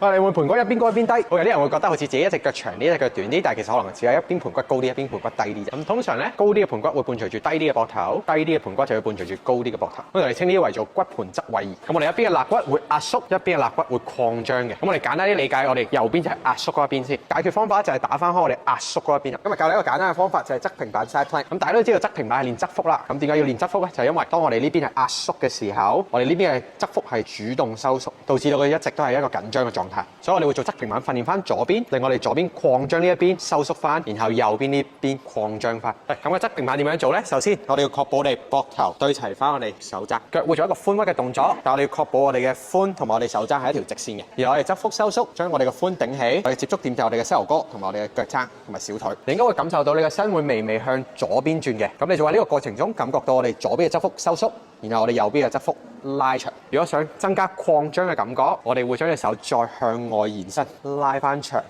你會盤骨一邊高一邊低，有啲人會覺得好似自己一隻腳長啲，一隻腳短啲，但係其實可能只係一邊盤骨高啲，一邊盤骨低啲啫。咁通常咧，高啲嘅盤骨會伴隨住低啲嘅膊頭，低啲嘅盤骨就會伴隨住高啲嘅膊頭。咁我哋稱呢啲為做骨盤側位移。咁我哋一邊嘅肋骨會壓縮，一邊嘅肋骨會擴張嘅。咁我哋簡單啲理解，我哋右邊就係壓縮嗰一邊先。解決方法就係打翻開我哋壓縮嗰一邊。今日教你一個簡單嘅方法就係側平板 side plank。咁大家都知道側平板係練側腹啦。咁點解要練側腹咧？就係因為當我哋呢邊係壓縮嘅時候，我哋呢邊嘅側腹係主動收縮，導致到佢一直都係一個緊張嘅狀態。所以我哋會做側平板訓練翻左邊，令我哋左邊擴張呢一邊收縮翻，然後右邊呢邊擴張翻。咁個側平板點樣做咧？首先我哋要確保我哋膊頭對齊翻我哋手踭，腳會做一個髖屈嘅動作，但我哋要確保我哋嘅髖同埋我哋手踭係一條直線嘅。然後我哋側腹收縮，將我哋嘅髖頂起，我哋接觸點就係我哋嘅膝頭哥同埋我哋嘅腳踭同埋小腿。你應該會感受到你嘅身會微微向左邊轉嘅。咁你就喺呢個過程中感覺到我哋左邊嘅側腹收縮，然後我哋右邊嘅側腹拉長。如果想增加擴張嘅感覺，我哋會將隻手再向外延伸，拉翻長。